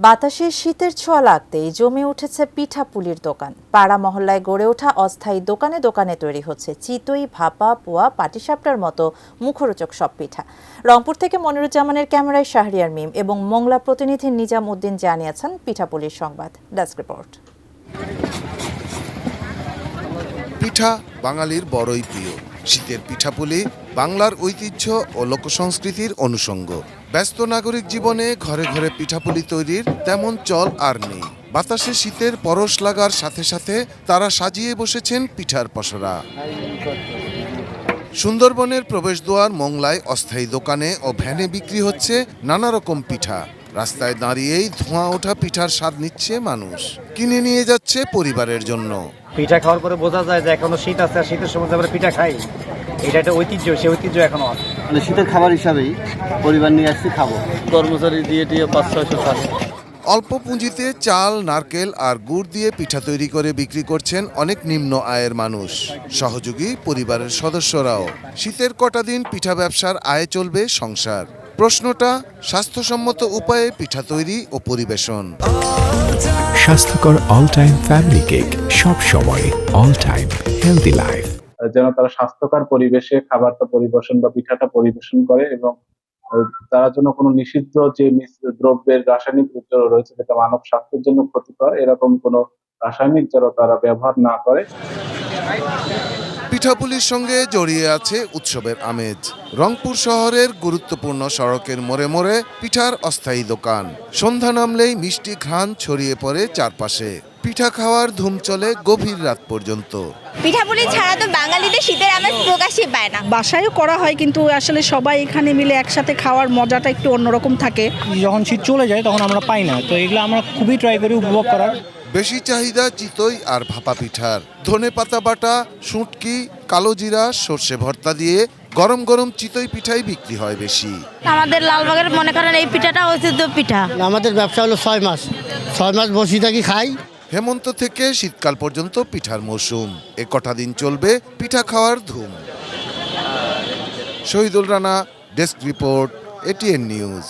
বাতাসে শীতের ছোঁয়া লাগতেই জমে উঠেছে পিঠাপুলির দোকান। পাড়া মহল্লায় গড়ে ওঠা অস্থায়ী দোকানে দোকানে তৈরি হচ্ছে চিতই, ভাপা, পোয়া, পাটিসাপটার মতো মুখরোচক সব পিঠা। রংপুর থেকে মনিরুজ্জামানের ক্যামেরায় শাহরিয়ার মিম এবং মোংলা প্রতিনিধি নিজাম উদ্দিন জানিয়েছেন পিঠাপুলির সংবাদ। Desk report. পিঠা বাঙালির বড়ই প্রিয়। শীতের পিঠাপুলি বাংলার ঐতিহ্য ও লোকসংস্কৃতির অনুষঙ্গ। ব্যস্ত নাগরিক জীবনে ঘরে ঘরে পিঠাপুলি তৈরির তেমন চল আর নেই। বাতাসে শীতের পরশ লাগার সাথে সাথে তারা সাজিয়ে বসেছেন পিঠার পসরা। সুন্দরবনের প্রবেশদ্বার মোংলায় অস্থায়ী দোকানে ও ভ্যানে বিক্রি হচ্ছে নানা রকম পিঠা। রাস্তায় দাঁড়িয়েই ধোঁয়া ওঠা পিঠার স্বাদ নিচ্ছে মানুষ, কিনে নিয়ে যাচ্ছে পরিবারের জন্য। পিঠা খাওয়ার পরে বোঝা যায় যে এখনো শীত আছে, আর শীতের সময় আমরা পিঠা খাই। এটা একটা ঐতিহ্য, সেই ঐতিহ্য এখনো আছে। মানে শীতের খাবার হিসাবেই পরিবার নিয়ে আসছি, খাবো। কর্মচারী দিয়ে 500-600 থাকে। অল্প পুঁজিতে চাল, নারকেল আর গুড় দিয়ে পিঠা তৈরি করে বিক্রি করছেন অনেক নিম্ন আয়ের মানুষ, সহযোগী পরিবারের সদস্যরাও। শীতের কটা দিন পিঠা ব্যবসার আয়ে চলবে সংসার। প্রশ্নটা স্বাস্থ্যসম্মত উপায়ে পিঠা তৈরি ও পরিবেশন। স্বাস্থ্যকর অল টাইম ফ্যামিলি কেক, সব সময় অল টাইম হেলদি লাইফ। যেন তারা স্বাস্থ্যকর পরিবেশে খাবারটা পরিবেশন বা পিঠাটা পরিবেশন করে এবং তারা যেন কোনো নিষিদ্ধ যে দ্রব্যের রাসায়নিক রয়েছে যেটা মানব স্বাস্থ্যের জন্য ক্ষতিকর, এরকম কোনো রাসায়নিক যেন তারা ব্যবহার না করে। পিঠাপুলির সঙ্গে জড়িয়ে আছে উৎসবের আমেজ। রংপুর শহরের গুরুত্বপূর্ণ সড়কের মোড়ে মোড়ে পিঠার অস্থায়ী দোকান। সন্ধ্যা নামলেই মিষ্টি ঘ্রাণ ছড়িয়ে পড়ে চারপাশে। পিঠা খাওয়ার ধুম চলে গভীর রাত পর্যন্ত। পিঠাপুলি ছাড়া তো বাঙালিদের শীতের আমেজ প্রকাশই পায় না। বাসায়ও করা হয়, কিন্তু আসলে সবাই এখানে মিলে একসাথে খাওয়ার মজাটা একটু অন্যরকম থাকে। যখন শীত চলে যায় তখন আমরা পাই না, তো এগুলো আমরা খুবই ট্রাই করি উপভোগ করার। বেশি চাহিদা চিতই আর ভাপা পিঠার। ধনে পাতা বাটা, শুঁটকি, কালো জিরা, সর্ষে ভর্তা দিয়ে গরম গরম চিতই পিঠাই বিক্রি হয় বেশি। আমাদের লালবাগের মনে করেন এই পিঠাটা ঐতিহ্য পিঠা। আমাদের ব্যবসা হলো 6 মাস বসি থাকি, খাই। হেমন্ত থেকে শীতকাল পর্যন্ত পিঠার মৌসুম। কটা দিন চলবে পিঠা খাওয়ার ধুম। Shahidul Rana, desk report, ATN news.